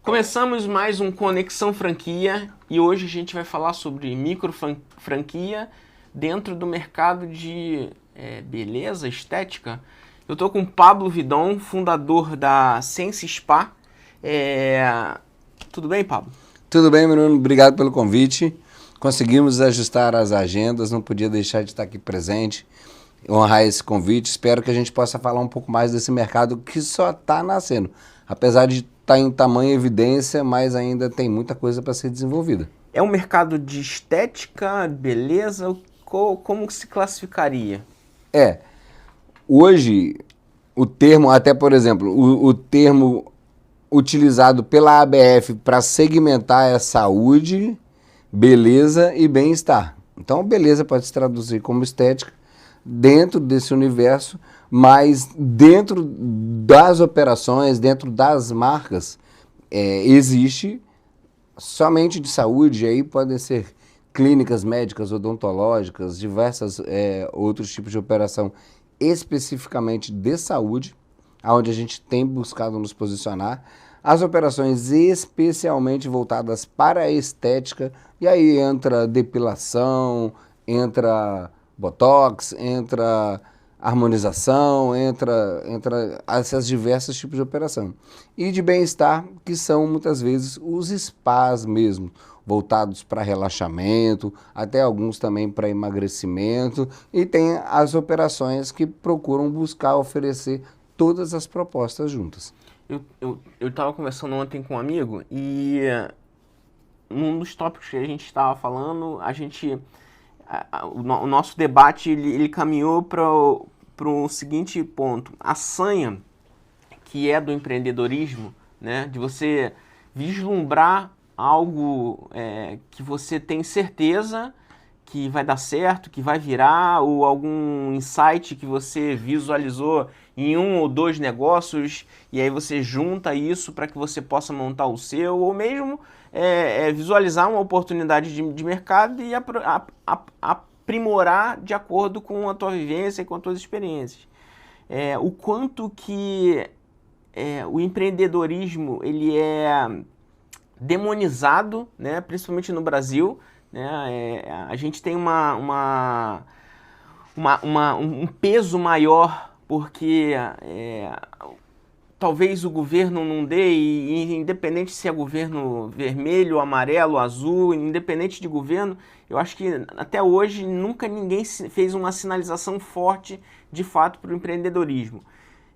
Começamos mais um Conexão Franquia e hoje a gente vai falar sobre micro franquia dentro do mercado de beleza, estética. Eu estou com o Pablo Vidon, fundador da Sense Spa. Tudo bem, Pablo? Tudo bem, Bruno? Obrigado pelo convite. Conseguimos ajustar as agendas, não podia deixar de estar aqui presente, honrar esse convite. Espero que a gente possa falar um pouco mais desse mercado que só está nascendo. Apesar de estar em tamanha evidência, mas ainda tem muita coisa para ser desenvolvida. É um mercado de estética, beleza? Como se classificaria? Hoje, o termo, até por exemplo, o termo utilizado pela ABF para segmentar é saúde, beleza e bem-estar. Então, beleza pode se traduzir como estética dentro desse universo, mas dentro das operações, dentro das marcas, existe somente de saúde, aí podem ser clínicas médicas, odontológicas, diversos outros tipos de operação especificamente de saúde, onde a gente tem buscado nos posicionar, as operações especialmente voltadas para a estética, e aí entra depilação, entra botox, entra harmonização, entra esses diversos tipos de operação. E de bem-estar, que são muitas vezes os spas mesmo, voltados para relaxamento, até alguns também para emagrecimento, e tem as operações que procuram buscar oferecer todas as propostas juntas. Eu estava conversando ontem com um amigo e num dos tópicos que a gente estava falando, o nosso debate ele caminhou para o seguinte ponto. A sanha que é do empreendedorismo, né, de você vislumbrar algo que você tem certeza que vai dar certo, que vai virar, ou algum insight que você visualizou em um ou dois negócios, e aí você junta isso para que você possa montar o seu, ou mesmo visualizar uma oportunidade de mercado e aprimorar de acordo com a tua vivência e com as tuas experiências. O quanto que o empreendedorismo ele é demonizado, né, principalmente no Brasil, né, a gente tem um peso maior porque talvez o governo não dê, e independente se é governo vermelho, amarelo, azul, independente de governo, eu acho que até hoje nunca ninguém fez uma sinalização forte de fato para o empreendedorismo.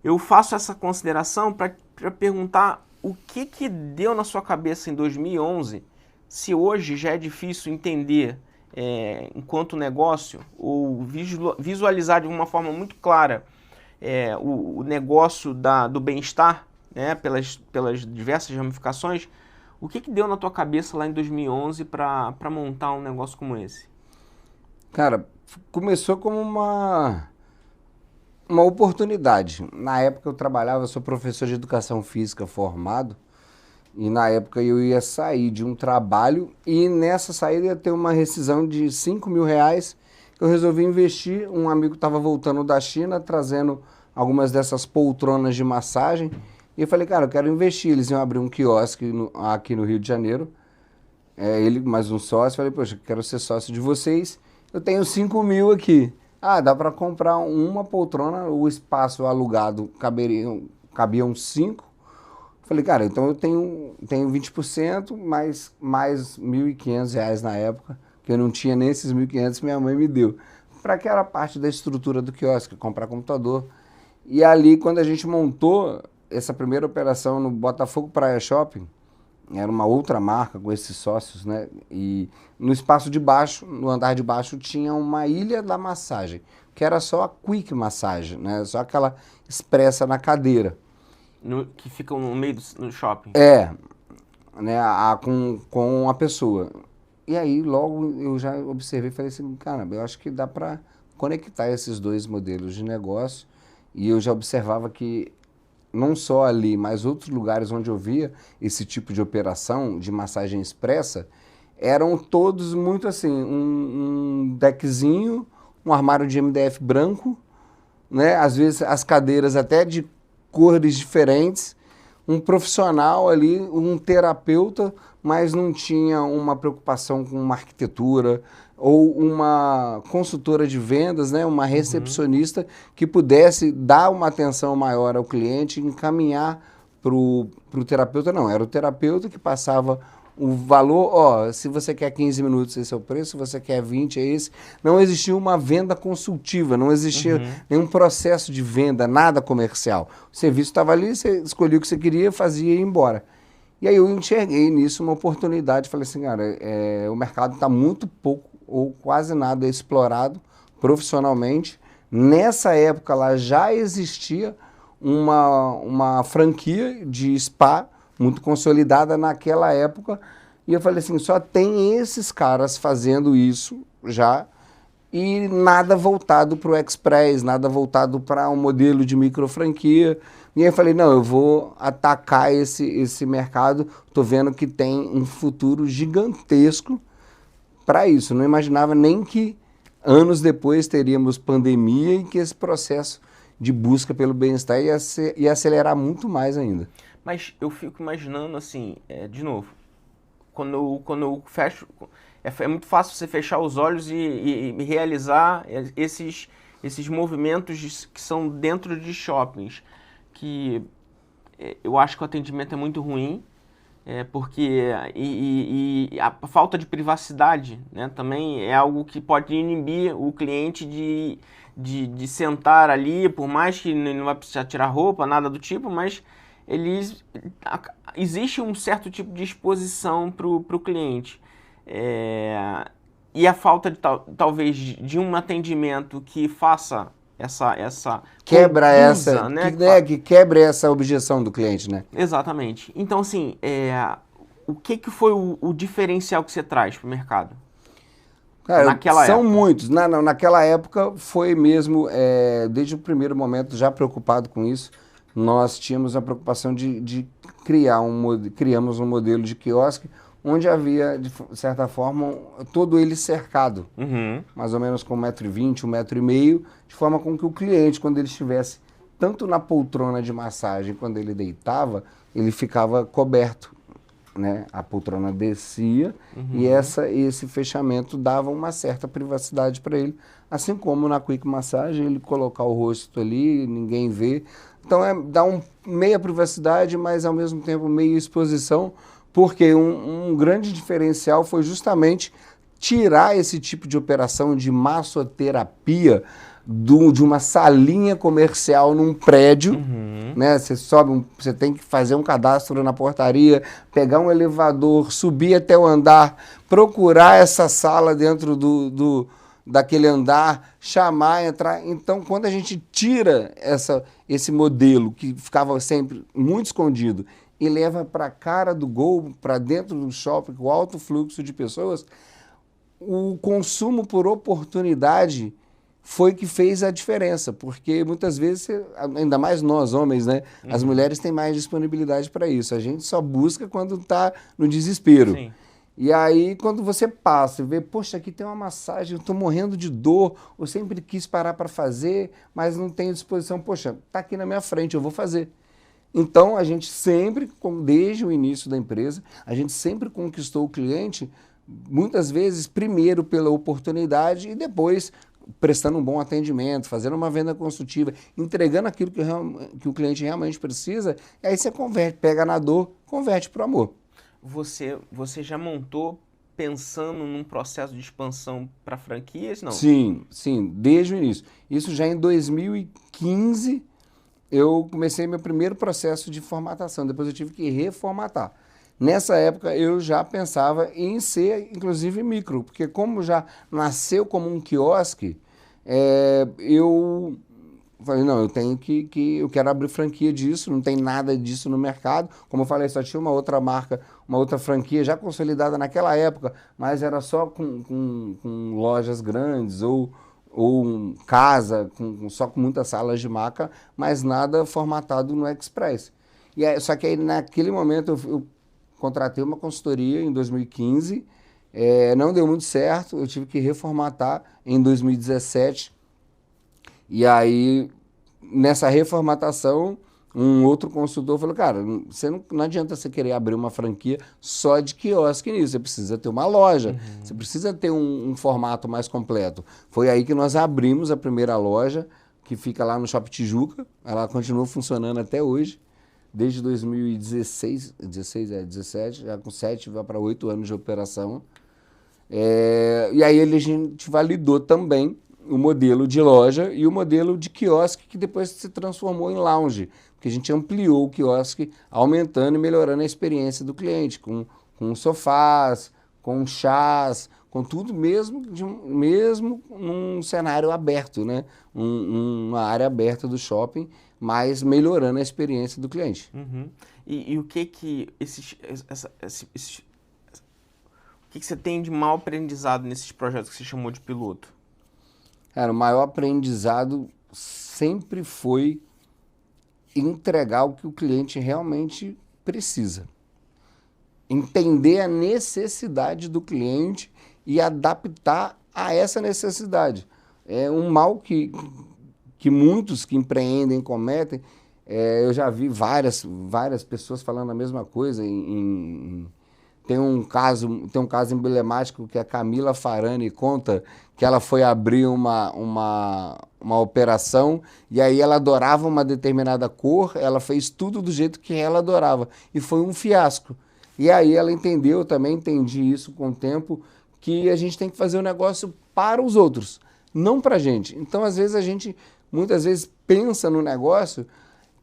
Eu faço essa consideração para perguntar o que deu na sua cabeça em 2011, se hoje já é difícil entender enquanto negócio, ou visualizar de uma forma muito clara o negócio do bem-estar, né, pelas diversas ramificações. O que deu na tua cabeça lá em 2011 para montar um negócio como esse? Cara, começou como uma oportunidade. Na época eu trabalhava, eu sou professor de educação física formado, e na época eu ia sair de um trabalho e nessa saída ia ter uma rescisão de R$ 5.000. Eu resolvi investir. Um amigo estava voltando da China, trazendo algumas dessas poltronas de massagem, e eu falei, cara, eu quero investir. Eles iam abrir um quiosque aqui no Rio de Janeiro, ele mais um sócio. Falei, poxa, quero ser sócio de vocês, eu tenho 5.000 aqui. Dá para comprar uma poltrona, o espaço alugado cabiam 5. Falei, cara, então eu tenho 20%, mais R$ 1.500 na época, que eu não tinha nem esses 1.500, minha mãe me deu. Para que era parte da estrutura do quiosque, comprar computador. E ali, quando a gente montou essa primeira operação no Botafogo Praia Shopping, era uma outra marca com esses sócios, né? E no espaço de baixo, no andar de baixo, tinha uma ilha da massagem, que era só a quick massagem, né? Só aquela expressa na cadeira. Que fica no meio do shopping. Né, com a pessoa. E aí logo eu já observei e falei assim, caramba, eu acho que dá para conectar esses dois modelos de negócio. E eu já observava que não só ali, mas outros lugares onde eu via esse tipo de operação de massagem expressa, eram todos muito assim, um deckzinho, um armário de MDF branco, né? Às vezes as cadeiras até de cores diferentes, um profissional ali, um terapeuta, mas não tinha uma preocupação com uma arquitetura ou uma consultora de vendas, né, uma recepcionista que pudesse dar uma atenção maior ao cliente e encaminhar para o terapeuta. Não, era o terapeuta que passava o valor, ó, se você quer 15 minutos, esse é o preço, se você quer 20, é esse. Não existia uma venda consultiva, não existia nenhum processo de venda, nada comercial. O serviço estava ali, você escolhia o que você queria, fazia e ia embora. E aí eu enxerguei nisso uma oportunidade, falei assim, cara, o mercado está muito pouco ou quase nada explorado profissionalmente. Nessa época lá já existia uma franquia de spa muito consolidada naquela época, e eu falei assim, só tem esses caras fazendo isso já, e nada voltado para o Express, nada voltado para um modelo de micro franquia. E aí eu falei, não, eu vou atacar esse mercado, estou vendo que tem um futuro gigantesco para isso. Não imaginava nem que anos depois teríamos pandemia e que esse processo de busca pelo bem-estar ia acelerar muito mais ainda. Mas eu fico imaginando assim, de novo, quando eu fecho, é muito fácil você fechar os olhos e realizar esses movimentos que são dentro de shoppings, que eu acho que o atendimento é muito ruim, porque a falta de privacidade, né, também é algo que pode inibir o cliente de sentar ali, por mais que não vai precisar tirar roupa, nada do tipo, mas existe um certo tipo de exposição para o cliente. E a falta de talvez de um atendimento que faça essa quebra conduza, essa, né? que quebre essa objeção do cliente, né? Exatamente. Então, assim, o que foi o diferencial que você traz para o mercado? Cara, Naquela são época. muitos. Naquela época foi mesmo, desde o primeiro momento, já preocupado com isso, nós tínhamos a preocupação de criamos um modelo de quiosque onde havia, de certa forma, todo ele cercado, mais ou menos com 1,20 m, 1,5 m, de forma com que o cliente, quando ele estivesse tanto na poltrona de massagem, quando ele deitava, ele ficava coberto, né? A poltrona descia e esse fechamento dava uma certa privacidade para ele, assim como na Quick Massage, ele colocar o rosto ali, ninguém vê. Então dá meia privacidade, mas ao mesmo tempo meia exposição, porque um grande diferencial foi justamente tirar esse tipo de operação de massoterapia de uma salinha comercial num prédio, né? Você tem que fazer um cadastro na portaria, pegar um elevador, subir até o andar, procurar essa sala dentro daquele andar, chamar, entrar. Então, quando a gente tira esse modelo que ficava sempre muito escondido e leva para a cara do gol, para dentro do shopping, com alto fluxo de pessoas, o consumo por oportunidade foi que fez a diferença, porque muitas vezes, ainda mais nós homens, né? As mulheres têm mais disponibilidade para isso. A gente só busca quando está no desespero. Sim. E aí, quando você passa e vê, poxa, aqui tem uma massagem, eu estou morrendo de dor, eu sempre quis parar para fazer, mas não tenho disposição, poxa, está aqui na minha frente, eu vou fazer. Então, a gente sempre, desde o início da empresa, a gente sempre conquistou o cliente, muitas vezes, primeiro pela oportunidade e depois prestando um bom atendimento, fazendo uma venda consultiva, entregando aquilo que o cliente realmente precisa, e aí você converte, pega na dor, converte para o amor. Você já montou pensando num processo de expansão para franquias, não? Sim, desde o início. Isso já em 2015, eu comecei meu primeiro processo de formatação, depois eu tive que reformatar. Nessa época eu já pensava em ser, inclusive, micro, porque como já nasceu como um quiosque, eu falei, não, eu quero abrir franquia disso, não tem nada disso no mercado. Como eu falei, só tinha uma outra marca, uma outra franquia já consolidada naquela época, mas era só com lojas grandes ou casa, só com muitas salas de maca, mas nada formatado no Express. Só que aí, naquele momento, eu contratei uma consultoria em 2015, não deu muito certo, eu tive que reformatar em 2017. E aí, nessa reformatação, Um outro consultor falou, cara, você não adianta você querer abrir uma franquia só de quiosque nisso, você precisa ter uma loja, você precisa ter um formato mais completo. Foi aí que nós abrimos a primeira loja, que fica lá no Shopping Tijuca, ela continua funcionando até hoje, desde 2017, já com 7, vai para 8 anos de operação. E aí a gente validou também o modelo de loja e o modelo de quiosque, que depois se transformou em lounge, porque a gente ampliou o quiosque, aumentando e melhorando a experiência do cliente, com sofás, com chás, com tudo mesmo num cenário aberto, né? Uma área aberta do shopping, mas melhorando a experiência do cliente. Uhum. E o que que o que que você tem de mal aprendizado nesses projetos que você chamou de piloto? Cara, o maior aprendizado sempre foi entregar o que o cliente realmente precisa. Entender a necessidade do cliente e adaptar a essa necessidade. É um mal que muitos que empreendem cometem. Eu já vi várias pessoas falando a mesma coisa. Tem um caso emblemático que a Camila Farani conta que ela foi abrir uma operação e aí ela adorava uma determinada cor, ela fez tudo do jeito que ela adorava e foi um fiasco. E aí ela entendeu, eu também entendi isso com o tempo, que a gente tem que fazer o negócio para os outros, não para a gente. Então, às vezes, a gente muitas vezes pensa no negócio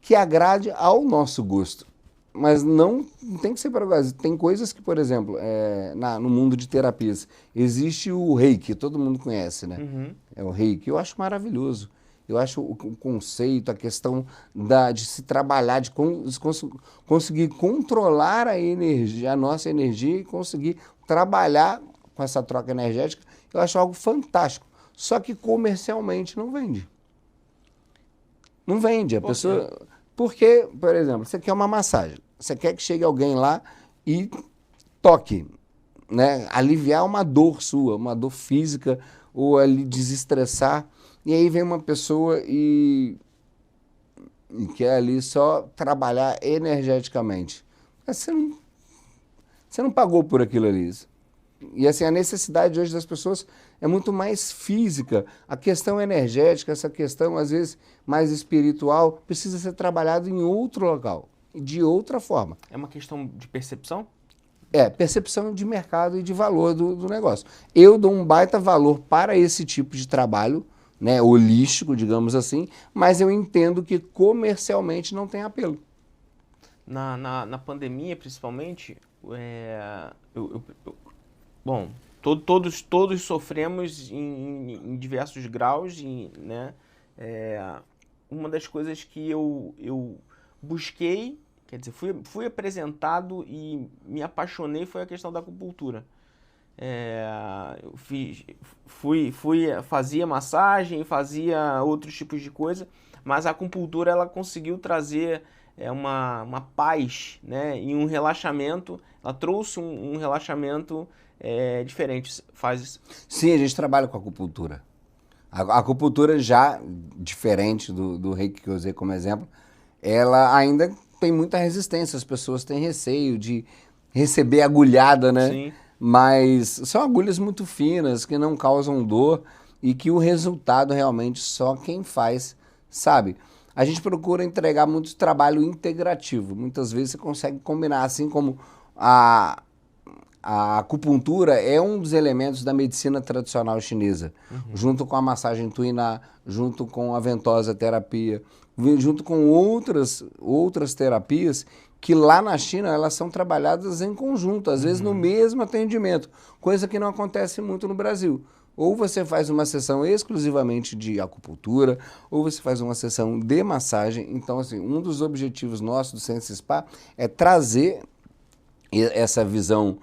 que agrade ao nosso gosto. Mas não tem que ser para nós. Tem coisas que, por exemplo, no mundo de terapias, existe o Reiki, todo mundo conhece, né? Uhum. É o Reiki. Eu acho maravilhoso. Eu acho o conceito, a questão de se trabalhar, de conseguir controlar a energia, a nossa energia e conseguir trabalhar com essa troca energética, eu acho algo fantástico. Só que comercialmente não vende. Não vende. A pessoa... Porque, por exemplo, você quer uma massagem, você quer que chegue alguém lá e toque, né? Aliviar uma dor sua, uma dor física, ou ali desestressar. E aí vem uma pessoa e quer ali só trabalhar energeticamente. Mas você não pagou por aquilo ali. E assim, a necessidade hoje das pessoas é muito mais física. A questão energética, essa questão às vezes mais espiritual, precisa ser trabalhado em outro local, de outra forma. É uma questão de percepção? Percepção de mercado e de valor do negócio. Eu dou um baita valor para esse tipo de trabalho, né, holístico, digamos assim, mas eu entendo que comercialmente não tem apelo. Na pandemia, principalmente, bom, todos sofremos em diversos graus, né? Uma das coisas que eu busquei, quer dizer, fui apresentado e me apaixonei foi a questão da acupuntura. Eu fazia massagem, fazia outros tipos de coisa, mas a acupuntura ela conseguiu trazer uma paz, né, e um relaxamento. Ela trouxe um relaxamento diferente. Sim, a gente trabalha com acupuntura. A acupuntura já, diferente do Reiki que eu usei como exemplo, ela ainda tem muita resistência. As pessoas têm receio de receber agulhada, né? Sim. Mas são agulhas muito finas, que não causam dor e que o resultado realmente só quem faz sabe. A gente procura entregar muito trabalho integrativo. Muitas vezes você consegue combinar, assim como a acupuntura é um dos elementos da medicina tradicional chinesa, junto com a massagem tuiná, junto com a ventosa terapia, junto com outras terapias que lá na China elas são trabalhadas em conjunto, às vezes no mesmo atendimento, coisa que não acontece muito no Brasil. Ou você faz uma sessão exclusivamente de acupuntura, ou você faz uma sessão de massagem. Então, assim, um dos objetivos nossos do Sense Spa é trazer essa visão,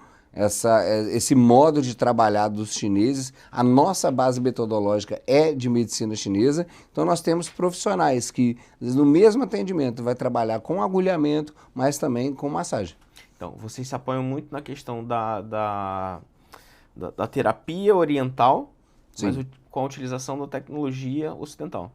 esse modo de trabalhar dos chineses. A nossa base metodológica é de medicina chinesa, então nós temos profissionais que no mesmo atendimento vai trabalhar com agulhamento, mas também com massagem. Então, vocês se apoiam muito na questão da terapia oriental, Sim, mas com a utilização da tecnologia ocidental.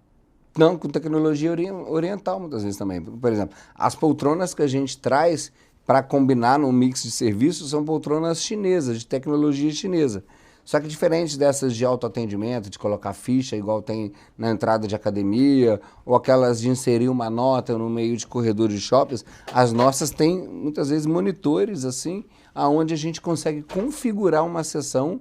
Não, com tecnologia oriental muitas vezes também. Por exemplo, as poltronas que a gente traz para combinar num mix de serviços são poltronas chinesas, de tecnologia chinesa. Só que diferente dessas de autoatendimento, de colocar ficha, igual tem na entrada de academia, ou aquelas de inserir uma nota no meio de corredor de shoppings, as nossas têm muitas vezes monitores assim, aonde a gente consegue configurar uma sessão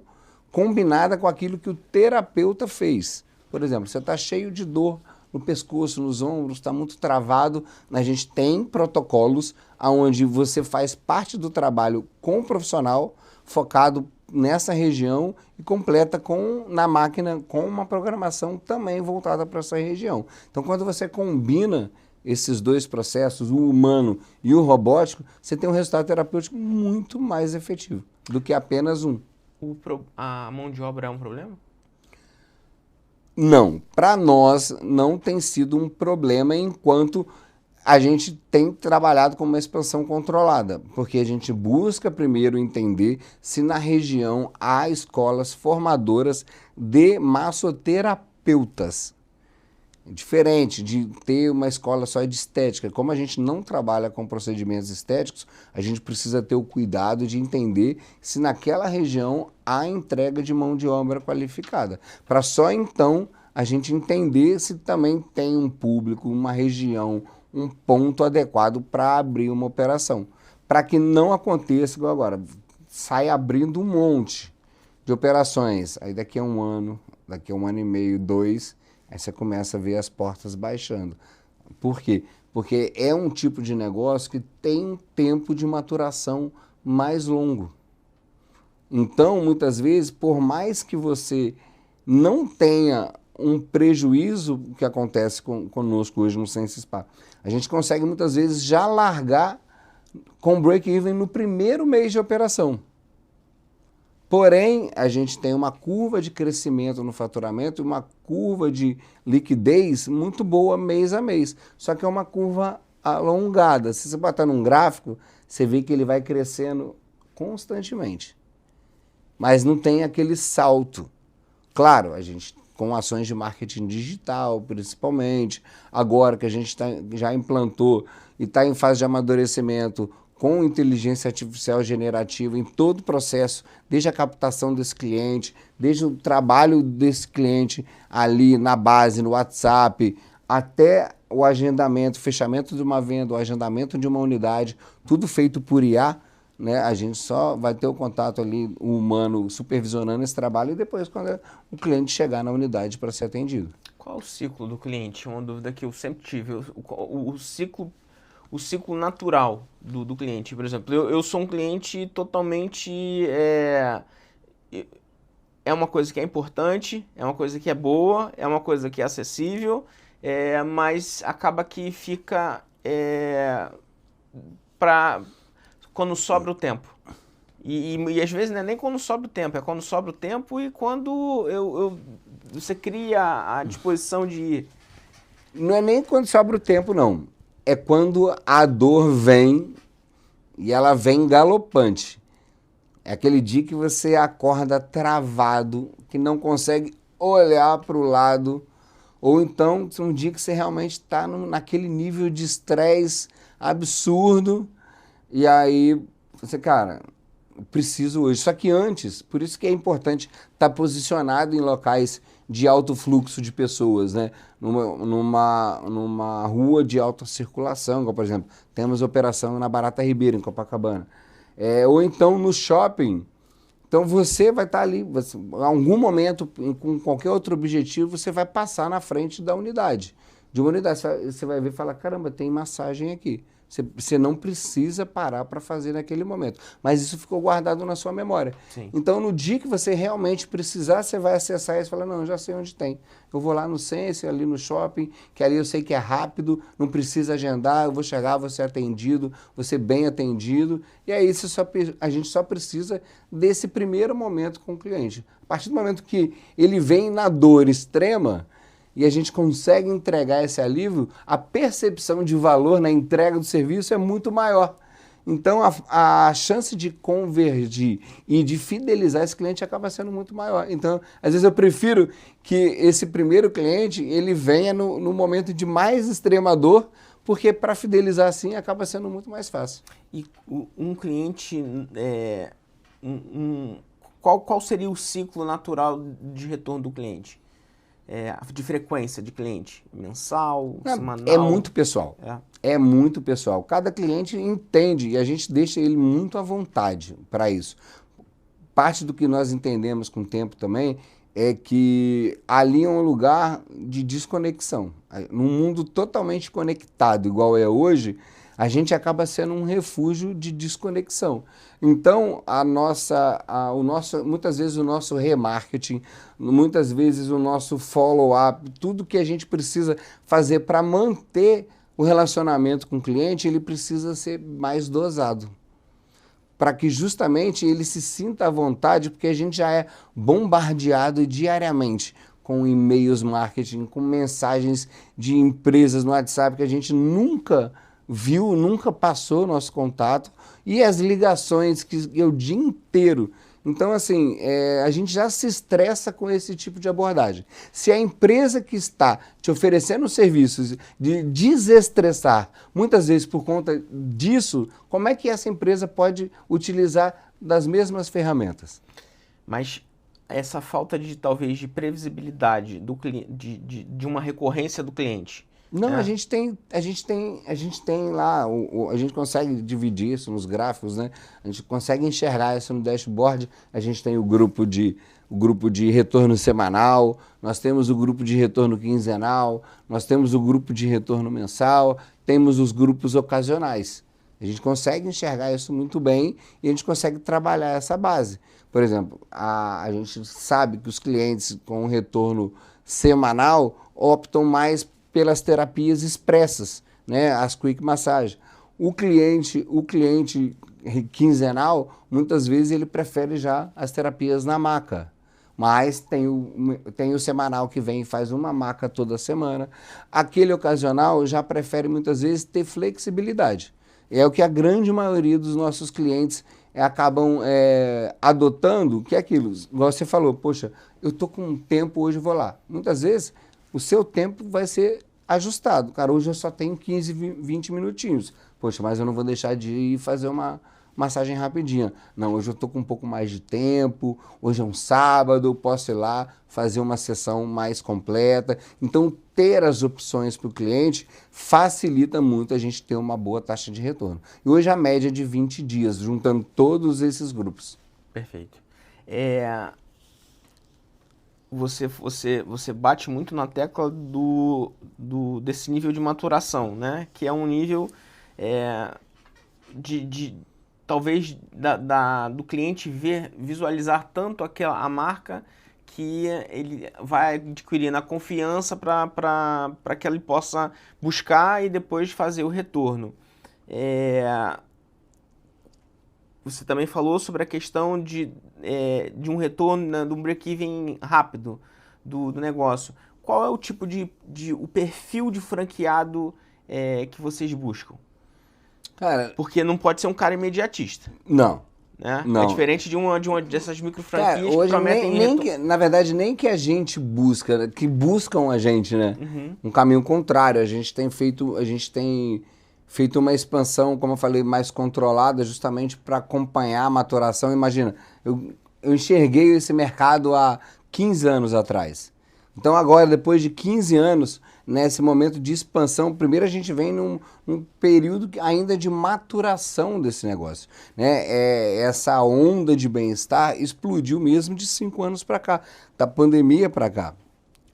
combinada com aquilo que o terapeuta fez. Por exemplo, você está cheio de dor no pescoço, nos ombros, está muito travado. A gente tem protocolos onde você faz parte do trabalho com o profissional focado nessa região e completa na máquina com uma programação também voltada para essa região. Então, quando você combina esses dois processos, o humano e o robótico, você tem um resultado terapêutico muito mais efetivo do que apenas um. A mão de obra é um problema? Não, para nós não tem sido um problema enquanto a gente tem trabalhado com uma expansão controlada, porque a gente busca primeiro entender se na região há escolas formadoras de massoterapeutas. Diferente de ter uma escola só de estética. Como a gente não trabalha com procedimentos estéticos, a gente precisa ter o cuidado de entender se naquela região há entrega de mão de obra qualificada. Para só então a gente entender se também tem um público, uma região, um ponto adequado para abrir uma operação. Para que não aconteça igual agora, sai abrindo um monte de operações. Aí daqui a um ano e meio, 2... aí você começa a ver as portas baixando. Por quê? Porque é um tipo de negócio que tem um tempo de maturação mais longo. Então, muitas vezes, por mais que você não tenha um prejuízo, que acontece conosco hoje no Sense Spa, a gente consegue muitas vezes já largar com break-even no primeiro mês de operação. Porém, a gente tem uma curva de crescimento no faturamento e uma curva de liquidez muito boa mês a mês. Só que é uma curva alongada. Se você botar num gráfico, você vê que ele vai crescendo constantemente. Mas não tem aquele salto. Claro, a gente com ações de marketing digital, principalmente, agora que a gente já implantou e está em fase de amadurecimento, com inteligência artificial generativa em todo o processo, desde a captação desse cliente, desde o trabalho desse cliente ali na base, no WhatsApp, até o agendamento, fechamento de uma venda, o agendamento de uma unidade, tudo feito por IA, né? A gente só vai ter o contato ali, o humano supervisionando esse trabalho e depois quando o cliente chegar na unidade para ser atendido. Qual é o ciclo do cliente? Uma dúvida que eu sempre tive. O ciclo natural do cliente. Por exemplo, eu sou um cliente totalmente... É uma coisa que é importante, é uma coisa que é boa, é uma coisa que é acessível, mas acaba que fica quando sobra o tempo. E às vezes não é nem quando sobra o tempo, é quando sobra o tempo e quando você cria a disposição de ir. Não é nem quando sobra o tempo, não. É quando a dor vem e ela vem galopante. É aquele dia que você acorda travado, que não consegue olhar para o lado, ou então um dia que você realmente está naquele nível de estresse absurdo e aí você, cara, preciso hoje. Só que antes, por isso que é importante estar posicionado em locais de alto fluxo de pessoas, né? Numa rua de alta circulação, como, por exemplo, temos operação na Barata Ribeiro, em Copacabana. Ou então no shopping. Então você vai estar ali, em algum momento, com qualquer outro objetivo, você vai passar na frente da unidade. De uma unidade, você vai ver e falar, caramba, tem massagem aqui. Você não precisa parar para fazer naquele momento. Mas isso ficou guardado na sua memória. Sim. Então, no dia que você realmente precisar, você vai acessar isso e falar, não, já sei onde tem. Eu vou lá no Sense, ali no shopping, que ali eu sei que é rápido, não precisa agendar, eu vou chegar, vou ser atendido, vou ser bem atendido. E aí a gente só precisa desse primeiro momento com o cliente. A partir do momento que ele vem na dor extrema, e a gente consegue entregar esse alívio, a percepção de valor na entrega do serviço é muito maior. Então, a chance de convergir e de fidelizar esse cliente acaba sendo muito maior. Então, às vezes eu prefiro que esse primeiro cliente ele venha no momento de mais extrema dor, porque para fidelizar assim acaba sendo muito mais fácil. E um cliente, qual seria o ciclo natural de retorno do cliente? De frequência de cliente? Mensal, semanal? É muito pessoal. É muito pessoal. Cada cliente entende e a gente deixa ele muito à vontade para isso. Parte do que nós entendemos com o tempo também é que ali é um lugar de desconexão. Num mundo totalmente conectado, igual é hoje, a gente acaba sendo um refúgio de desconexão. Então, muitas vezes o nosso remarketing, muitas vezes o nosso follow-up, tudo que a gente precisa fazer para manter o relacionamento com o cliente, ele precisa ser mais dosado, para que justamente ele se sinta à vontade, porque a gente já é bombardeado diariamente com e-mails marketing, com mensagens de empresas no WhatsApp que a gente nunca viu, nunca passou nosso contato, e as ligações que é o dia inteiro. Então, assim, a gente já se estressa com esse tipo de abordagem. Se a empresa que está te oferecendo serviços de desestressar, muitas vezes por conta disso, como é que essa empresa pode utilizar das mesmas ferramentas? Mas essa falta de, talvez, de previsibilidade do de uma recorrência do cliente. Não, a gente tem lá, a gente consegue dividir isso nos gráficos, né? A gente consegue enxergar isso no dashboard. A gente tem o grupo de retorno semanal, nós temos o grupo de retorno quinzenal, nós temos o grupo de retorno mensal, temos os grupos ocasionais. A gente consegue enxergar isso muito bem e a gente consegue trabalhar essa base. Por exemplo, a gente sabe que os clientes com retorno semanal optam mais pelas terapias expressas, né? As quick massage. O cliente quinzenal, muitas vezes ele prefere já as terapias na maca. Mas tem o semanal que vem e faz uma maca toda semana. Aquele ocasional já prefere muitas vezes ter flexibilidade. É o que a grande maioria dos nossos clientes acabam adotando, que é aquilo, igual você falou, poxa, eu tô com tempo hoje, vou lá. Muitas vezes o seu tempo vai ser ajustado. Cara, hoje eu só tenho 15, 20 minutinhos. Poxa, mas eu não vou deixar de ir fazer uma massagem rapidinha. Não, hoje eu estou com um pouco mais de tempo, hoje é um sábado, eu posso ir lá fazer uma sessão mais completa. Então, ter as opções para o cliente facilita muito a gente ter uma boa taxa de retorno. E hoje a média é de 20 dias, juntando todos esses grupos. Perfeito. Você bate muito na tecla desse nível de maturação, né? Que é um nível talvez do cliente visualizar tanto a marca que ele vai adquirindo a confiança para que ele possa buscar e depois fazer o retorno. Você também falou sobre a questão de um retorno, né, de um break-even rápido do negócio. Qual é o tipo o perfil de franqueado que vocês buscam? Cara, porque não pode ser um cara imediatista. Não. Né? Não. É diferente de uma dessas micro franquias hoje que prometem... na verdade, nem que a gente busca, que buscam a gente, né? Uhum. Um caminho contrário. A gente tem feito uma expansão, como eu falei, mais controlada, justamente para acompanhar a maturação. Imagina, eu enxerguei esse mercado há 15 anos atrás. Então agora, depois de 15 anos, nesse momento de expansão, primeiro a gente vem num período ainda de maturação desse negócio, né? Essa onda de bem-estar explodiu mesmo de 5 anos para cá, da pandemia para cá.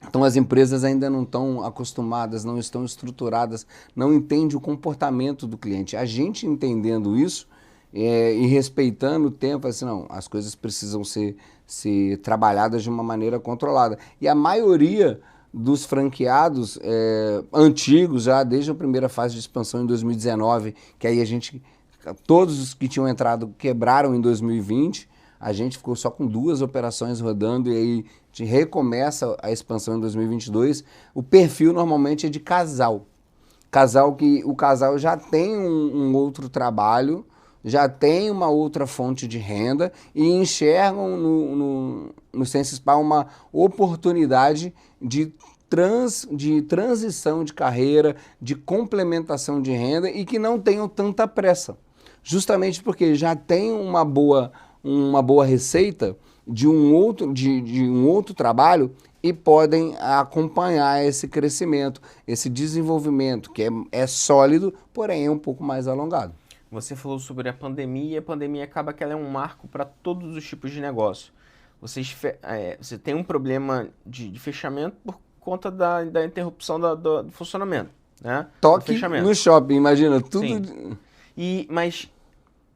Então as empresas ainda não estão acostumadas, não estão estruturadas, não entendem o comportamento do cliente. A gente entendendo isso e respeitando o tempo, assim, não, as coisas precisam ser trabalhadas de uma maneira controlada. E a maioria dos franqueados antigos, já desde a primeira fase de expansão em 2019, que aí todos os que tinham entrado quebraram em 2020, a gente ficou só com 2 operações rodando e aí a gente recomeça a expansão em 2022. O perfil normalmente é de casal. O casal já tem um outro trabalho, já têm uma outra fonte de renda e enxergam no Sensespa uma oportunidade de transição de carreira, de complementação de renda e que não tenham tanta pressa. Justamente porque já tem uma boa receita de um outro trabalho e podem acompanhar esse crescimento, esse desenvolvimento que é sólido, porém é um pouco mais alongado. Você falou sobre a pandemia acaba que ela é um marco para todos os tipos de negócio. Você tem um problema de fechamento por conta da interrupção do funcionamento, né? Toque no shopping, imagina, tudo... Sim. Mas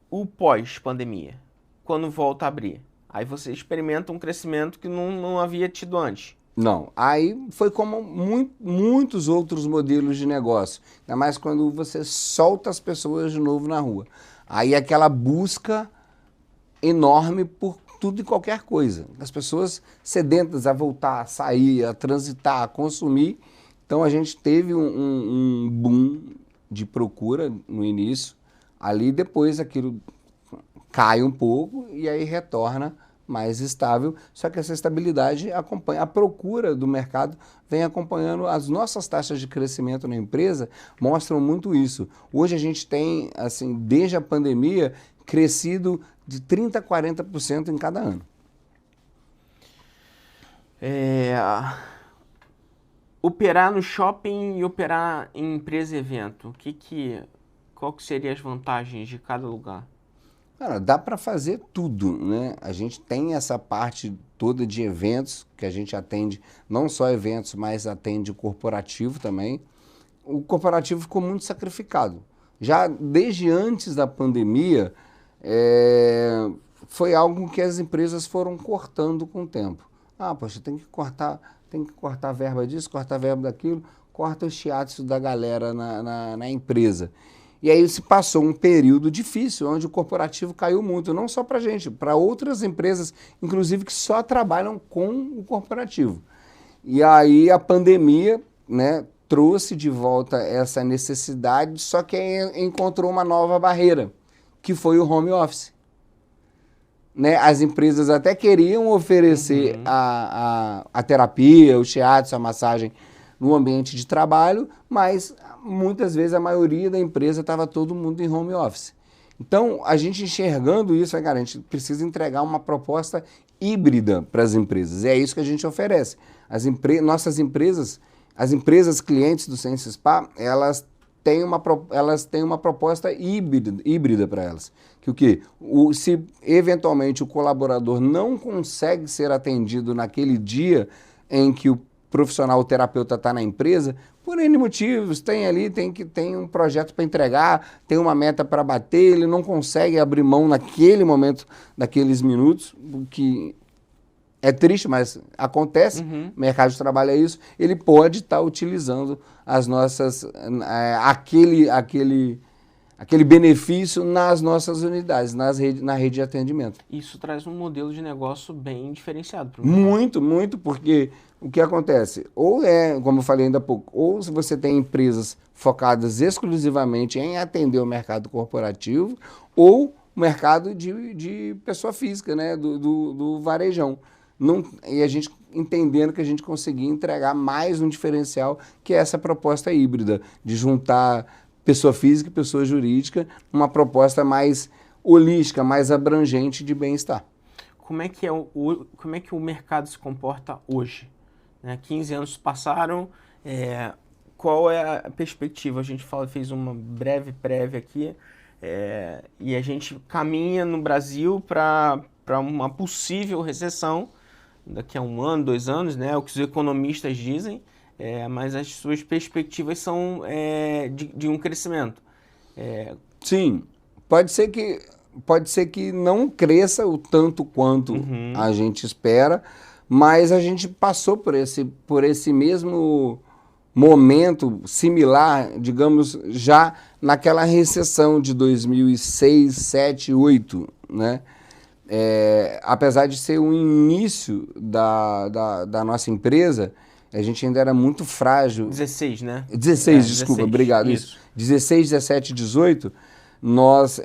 o pós-pandemia, quando volta a abrir, aí você experimenta um crescimento que não havia tido antes. Não, aí foi como muitos outros modelos de negócio, ainda mais quando você solta as pessoas de novo na rua. Aí aquela busca enorme por tudo e qualquer coisa. As pessoas sedentas a voltar, a sair, a transitar, a consumir. Então a gente teve um boom de procura no início, ali depois aquilo cai um pouco e aí retorna mais estável, só que essa estabilidade acompanha, a procura do mercado vem acompanhando as nossas taxas de crescimento na empresa, mostram muito isso. Hoje a gente tem, assim, desde a pandemia, crescido de 30% a 40% em cada ano. Operar no shopping e operar em empresa e evento, qual que seriam as vantagens de cada lugar? Cara, dá para fazer tudo, né? A gente tem essa parte toda de eventos, que a gente atende, não só eventos, mas atende o corporativo também. O corporativo ficou muito sacrificado. Já desde antes da pandemia, foi algo que as empresas foram cortando com o tempo. Poxa, tem que cortar a verba disso, cortar a verba daquilo, corta o shiatsu da galera na empresa. E aí se passou um período difícil, onde o corporativo caiu muito, não só para a gente, para outras empresas, inclusive que só trabalham com o corporativo. E aí a pandemia, né, trouxe de volta essa necessidade, só que encontrou uma nova barreira, que foi o home office. Né, as empresas até queriam oferecer a terapia, o shiatsu, a massagem no ambiente de trabalho, mas muitas vezes a maioria da empresa estava todo mundo em home office. Então, a gente enxergando isso, cara, a gente precisa entregar uma proposta híbrida para as empresas. E é isso que a gente oferece. Nossas empresas, as empresas clientes do Sensespa, elas têm uma proposta híbrida para elas. Que o quê? Se eventualmente o colaborador não consegue ser atendido naquele dia em que o profissional, o terapeuta está na empresa, por N motivos, tem um projeto para entregar, tem uma meta para bater, ele não consegue abrir mão naquele momento, naqueles minutos, o que é triste, mas acontece, o mercado de trabalho é isso, ele pode estar utilizando as nossas, aquele benefício nas nossas unidades, na rede de atendimento. Isso traz um modelo de negócio bem diferenciado. Muito, porque o que acontece? Como eu falei ainda há pouco, ou se você tem empresas focadas exclusivamente em atender o mercado corporativo, ou o mercado de pessoa física, né, do varejão. E a gente entendendo que a gente conseguia entregar mais um diferencial, que é essa proposta híbrida, de juntar pessoa física e pessoa jurídica, uma proposta mais holística, mais abrangente de bem-estar. Como é que o mercado se comporta hoje? 15 anos passaram, qual é a perspectiva? A gente fez uma breve prévia aqui, e a gente caminha no Brasil para uma possível recessão, daqui a 1 ano, 2 anos, né? O que os economistas dizem, mas as suas perspectivas são de um crescimento. Sim, pode ser que não cresça o tanto quanto a gente espera, mas a gente passou por esse mesmo momento similar, digamos, já naquela recessão de 2006, 2007, 2008, né? Apesar de ser o início da nossa empresa, a gente ainda era muito frágil. 16, né? 16, desculpa, 16, obrigado. Isso. 16, 17, 18, Nós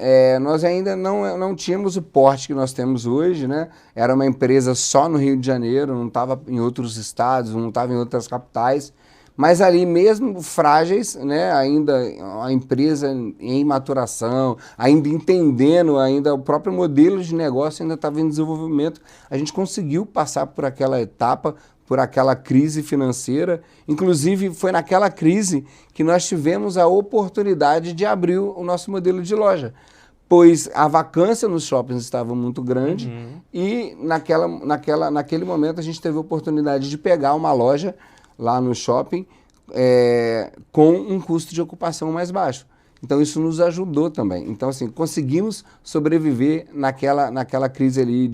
ainda não tínhamos o porte que nós temos hoje, né? Era uma empresa só no Rio de Janeiro, não estava em outros estados, não estava em outras capitais, mas ali mesmo frágeis, né? Ainda a empresa em maturação, ainda entendendo, ainda o próprio modelo de negócio ainda estava em desenvolvimento. A gente conseguiu passar por aquela etapa, por aquela crise financeira. Inclusive, foi naquela crise que nós tivemos a oportunidade de abrir o nosso modelo de loja, pois a vacância nos shoppings estava muito grande e naquele momento a gente teve a oportunidade de pegar uma loja lá no shopping com um custo de ocupação mais baixo. Então isso nos ajudou também. Então assim, conseguimos sobreviver naquela crise ali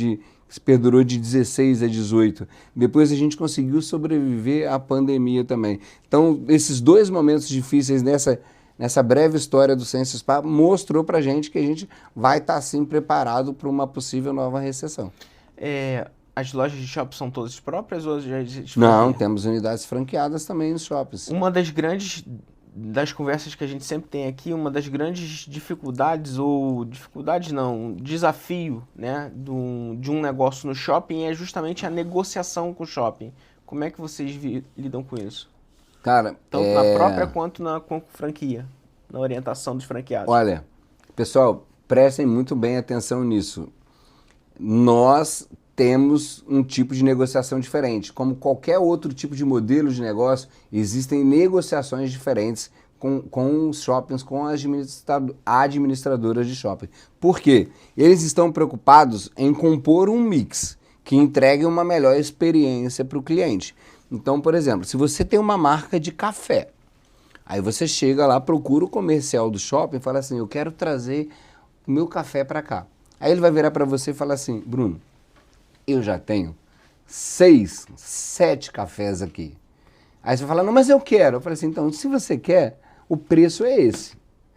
que perdurou de 16 a 18. Depois a gente conseguiu sobreviver à pandemia também. Então esses dois momentos difíceis nessa breve história do Senso Spa mostrou pra gente que a gente vai estar sim preparado para uma possível nova recessão. As lojas de shopping são todas próprias ou já existe Não, franquia? temos unidades franqueadas também nos shoppings. Uma das conversas que a gente sempre tem aqui, uma das grandes dificuldades, desafio, né, de um negócio no shopping é justamente a negociação com o shopping. Como é que vocês lidam com isso? Cara, Tanto na própria quanto com franquia, na orientação dos franqueados. olha, pessoal, prestem muito bem atenção nisso. Nós temos um tipo de negociação diferente. Como qualquer outro tipo de modelo de negócio, existem negociações diferentes com os shoppings, com as administradoras de shopping. Por quê? Eles estão preocupados em compor um mix que entregue uma melhor experiência para o cliente. Então, por exemplo, se você tem uma marca de café, aí você chega lá, procura o comercial do shopping e fala assim, eu quero trazer o meu café para cá. Aí ele vai virar para você e falar assim, Bruno, eu já tenho 6, 7 cafés aqui. Aí você vai falar, não, mas eu quero. Eu falei assim, então, se você quer, o preço é esse.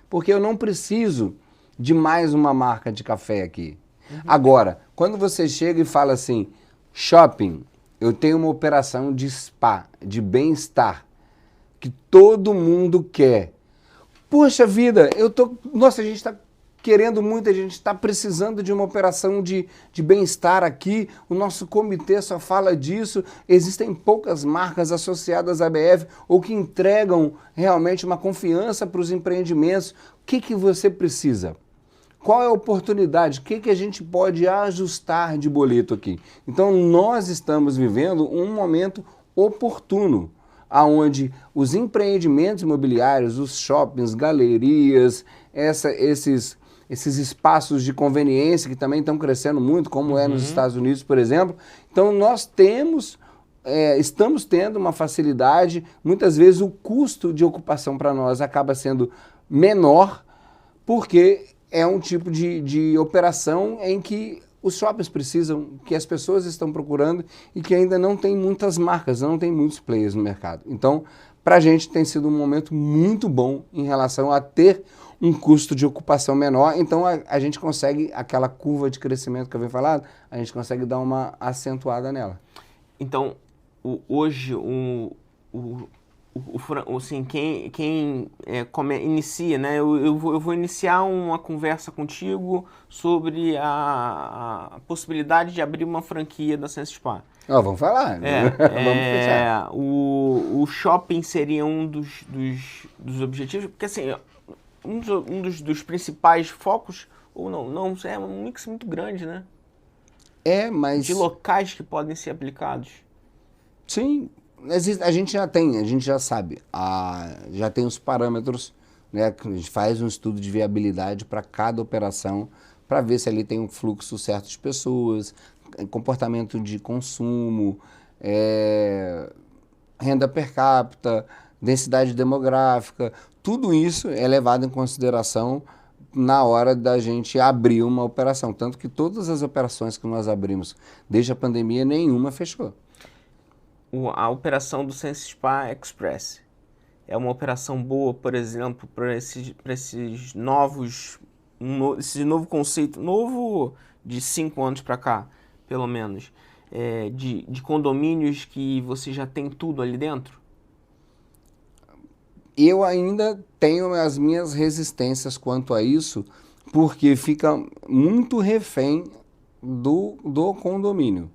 Porque eu não preciso de mais uma marca de café aqui. Agora, quando você chega e fala assim, shopping, eu tenho uma operação de spa, de bem-estar, que todo mundo quer. Poxa vida, nossa, a gente está querendo muito, a gente está precisando de uma operação de bem-estar aqui, o nosso comitê só fala disso, existem poucas marcas associadas à BF ou que entregam realmente uma confiança para os empreendimentos. O que você precisa? Qual é a oportunidade? O que a gente pode ajustar de boleto aqui? Então nós estamos vivendo um momento oportuno, onde os empreendimentos imobiliários, os shoppings, galerias, esses espaços de conveniência que também estão crescendo muito, como é nos Estados Unidos, por exemplo. Então nós estamos tendo uma facilidade, muitas vezes o custo de ocupação para nós acaba sendo menor, porque é um tipo de operação em que os shoppings precisam, que as pessoas estão procurando e que ainda não tem muitas marcas, não tem muitos players no mercado. Então, para a gente tem sido um momento muito bom em relação a ter um custo de ocupação menor, então a gente consegue, aquela curva de crescimento que eu venho falando, a gente consegue dar uma acentuada nela. Então, hoje, assim, quem inicia, né? Eu vou iniciar uma conversa contigo sobre a possibilidade de abrir uma franquia da Senso Spa. Vamos falar. Vamos fechar. O shopping seria um dos objetivos, porque assim, um dos principais focos, ou não, é um mix muito grande, né? Mas... de locais que podem ser aplicados. Sim, a gente já sabe, já tem os parâmetros, né? A gente faz um estudo de viabilidade para cada operação, para ver se ali tem um fluxo certo de pessoas, comportamento de consumo, renda per capita, densidade demográfica, tudo isso é levado em consideração na hora da gente abrir uma operação. Tanto que todas as operações que nós abrimos desde a pandemia, nenhuma fechou. A operação do Senso Spa Express é uma operação boa, por exemplo, para esse novo conceito, novo de 5 anos para cá, pelo menos, de condomínios que você já tem tudo ali dentro? Eu ainda tenho as minhas resistências quanto a isso, porque fica muito refém do condomínio.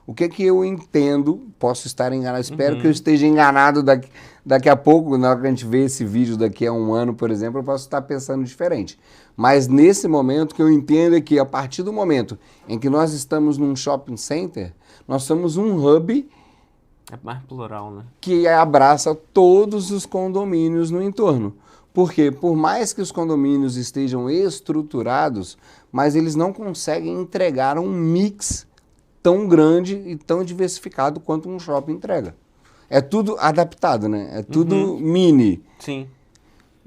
O que que eu entendo, posso estar enganado, espero que eu esteja enganado daqui a pouco, na hora que a gente vê esse vídeo daqui a um ano, por exemplo, eu posso estar pensando diferente. Mas nesse momento, o que eu entendo é que a partir do momento em que nós estamos num shopping center, nós somos um hub É mais plural, né? que abraça todos os condomínios no entorno. Porque por mais que os condomínios estejam estruturados, mas eles não conseguem entregar um mix tão grande e tão diversificado quanto um shopping entrega. É tudo adaptado, né? É tudo mini. Sim.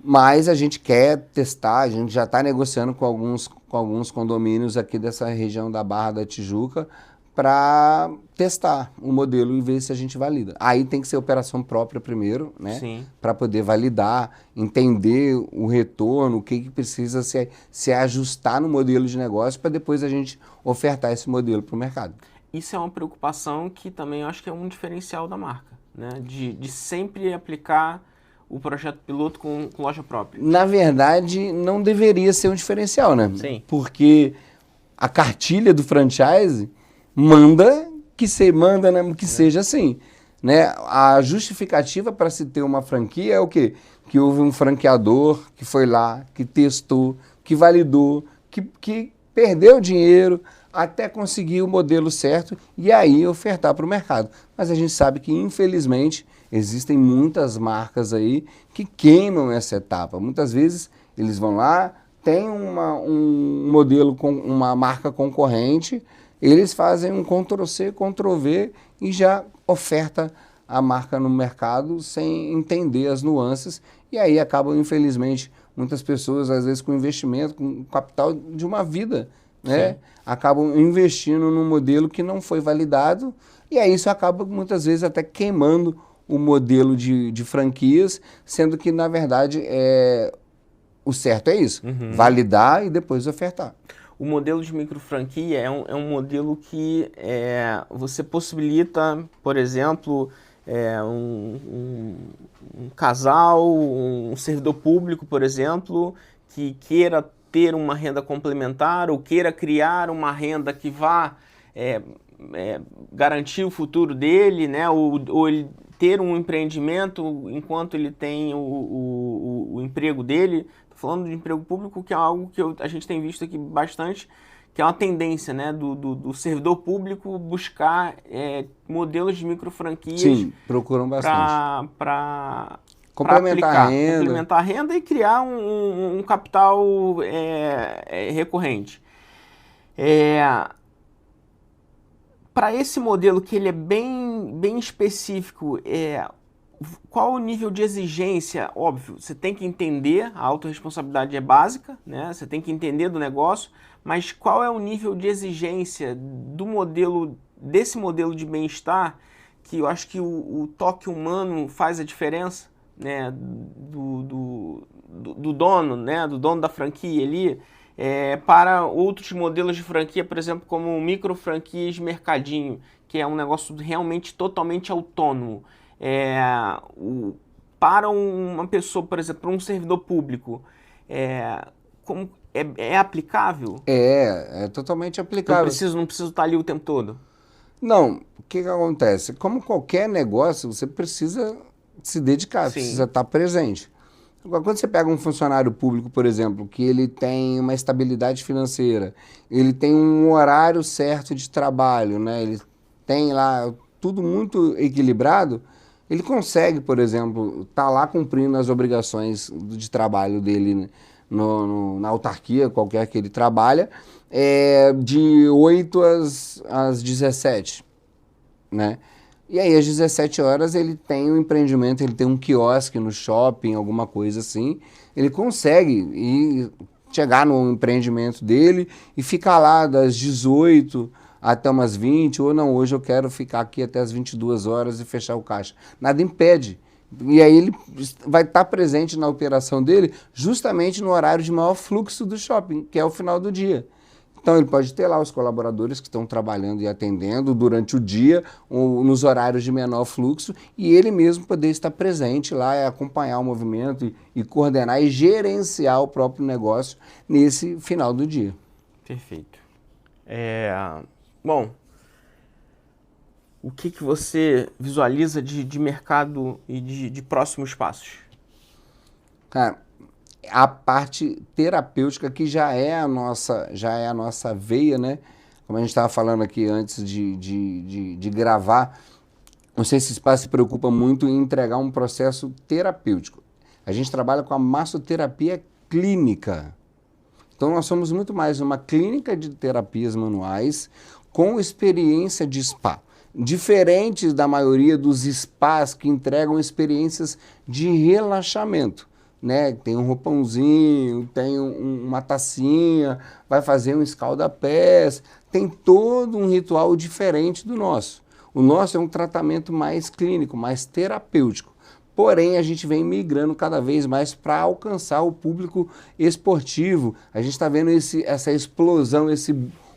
Mas a gente quer testar, a gente já está negociando com alguns condomínios aqui dessa região da Barra da Tijuca para testar o modelo e ver se a gente valida. Aí tem que ser operação própria primeiro, né? Sim. Para poder validar, entender o retorno, o que precisa se ajustar no modelo de negócio para depois a gente ofertar esse modelo para o mercado. Isso é uma preocupação que também eu acho que é um diferencial da marca, né? De sempre aplicar o projeto piloto com loja própria. Na verdade, não deveria ser um diferencial, né? Sim. Porque a cartilha do franchise manda que seja assim, né? A justificativa para se ter uma franquia é o quê? Que houve um franqueador que foi lá, que testou, que validou, que perdeu dinheiro até conseguir o modelo certo e aí ofertar para o mercado. Mas a gente sabe que, infelizmente, existem muitas marcas aí que queimam essa etapa. Muitas vezes eles vão lá, tem um modelo com uma marca concorrente, eles fazem um Ctrl+C, Ctrl+V e já oferta a marca no mercado sem entender as nuances e aí acabam, infelizmente, muitas pessoas, às vezes com investimento, com capital de uma vida, né? Sim. Acabam investindo num modelo que não foi validado e aí isso acaba muitas vezes até queimando o modelo de franquias, sendo que, na verdade, o certo é isso, validar e depois ofertar. O modelo de micro franquia é um modelo que você possibilita, por exemplo, um casal, um servidor público, por exemplo, que queira ter uma renda complementar ou queira criar uma renda que vá garantir o futuro dele, né? Ou ele ter um empreendimento enquanto ele tem o emprego dele. Estou falando de emprego público, que é algo que a gente tem visto aqui bastante, que é uma tendência, né, do servidor público buscar modelos de micro franquias. Sim, procuram bastante. Para complementar a renda. Complementar a renda e criar um capital recorrente. Para esse modelo que ele é bem específico, qual o nível de exigência? Óbvio, você tem que entender, a autorresponsabilidade é básica, né? Você tem que entender do negócio, mas qual é o nível de exigência desse modelo de bem-estar, que eu acho que o toque humano faz a diferença, né? Do dono, né? Do dono da franquia ali, para outros modelos de franquia, por exemplo, como micro franquias de mercadinho, que é um negócio realmente totalmente autônomo. Para uma pessoa, por exemplo, para um servidor público, é aplicável? É totalmente aplicável. Não preciso estar ali o tempo todo? Não, o que acontece? Como qualquer negócio, você precisa se dedicar, Sim. precisa estar presente. Agora, quando você pega um funcionário público, por exemplo, que ele tem uma estabilidade financeira, ele tem um horário certo de trabalho, né? Ele tem lá tudo muito equilibrado, ele consegue, por exemplo, estar lá cumprindo as obrigações de trabalho dele na autarquia, qualquer que ele trabalha, de 8 às 17, né? E aí, às 17 horas, ele tem um empreendimento, ele tem um quiosque no shopping, alguma coisa assim, ele consegue chegar no empreendimento dele e ficar lá das 18 até umas 20, ou não, hoje eu quero ficar aqui até as 22 horas e fechar o caixa. Nada impede. E aí ele vai estar presente na operação dele justamente no horário de maior fluxo do shopping, que é o final do dia. Então, ele pode ter lá os colaboradores que estão trabalhando e atendendo durante o dia, ou nos horários de menor fluxo, e ele mesmo poder estar presente lá e acompanhar o movimento e coordenar e gerenciar o próprio negócio nesse final do dia. Perfeito. Bom, o que você visualiza de mercado e de próximos passos? Cara, a parte terapêutica que já é a nossa veia, né? Como a gente estava falando aqui antes de gravar, o Ciência Espaço se preocupa muito em entregar um processo terapêutico. A gente trabalha com a massoterapia clínica. Então nós somos muito mais uma clínica de terapias manuais com experiência de spa. Diferentes da maioria dos spas que entregam experiências de relaxamento. Né? Tem um roupãozinho, tem uma tacinha, vai fazer um escalda-pés, tem todo um ritual diferente do nosso. O nosso é um tratamento mais clínico, mais terapêutico. Porém, a gente vem migrando cada vez mais para alcançar o público esportivo. A gente está vendo essa explosão,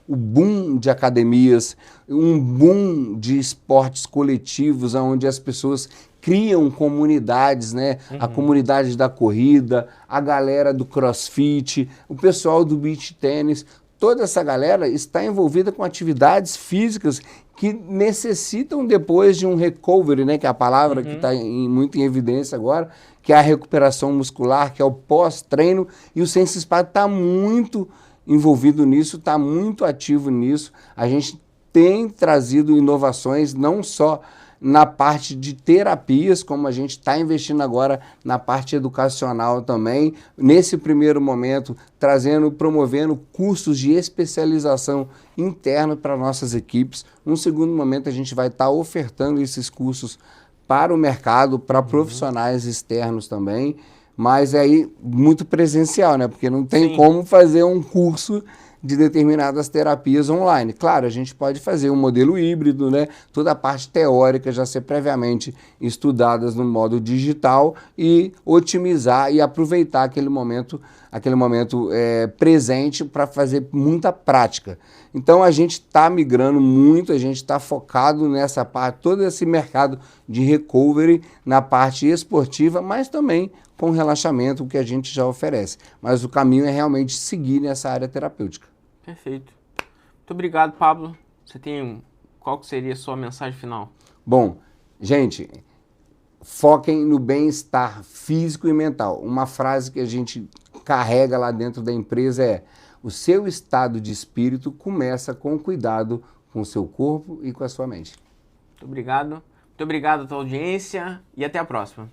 o boom de academias, um boom de esportes coletivos, onde as pessoas criam comunidades, né? A comunidade da corrida, a galera do crossfit, o pessoal do beach tênis. Toda essa galera está envolvida com atividades físicas que necessitam depois de um recovery, né? Que é a palavra que está muito em evidência agora, que é a recuperação muscular, que é o pós-treino. E o Ciência Spa está muito envolvido nisso, está muito ativo nisso. A gente tem trazido inovações não só na parte de terapias, como a gente está investindo agora na parte educacional também. Nesse primeiro momento, promovendo cursos de especialização interna para nossas equipes. Num segundo momento, a gente vai estar ofertando esses cursos para o mercado, para profissionais externos também. Mas aí, muito presencial, né? Porque não tem como fazer um curso de determinadas terapias online. Claro, a gente pode fazer um modelo híbrido, né? Toda a parte teórica já ser previamente estudadas no modo digital e otimizar e aproveitar aquele momento presente para fazer muita prática. Então a gente está migrando muito, a gente está focado nessa parte, todo esse mercado de recovery na parte esportiva, mas também com relaxamento, o que a gente já oferece. Mas o caminho é realmente seguir nessa área terapêutica. Perfeito. Muito obrigado, Pablo. Qual que seria a sua mensagem final? Bom, gente, foquem no bem-estar físico e mental. Uma frase que a gente carrega lá dentro da empresa é: o seu estado de espírito começa com cuidado com o seu corpo e com a sua mente. Muito obrigado. Muito obrigado à tua audiência e até a próxima.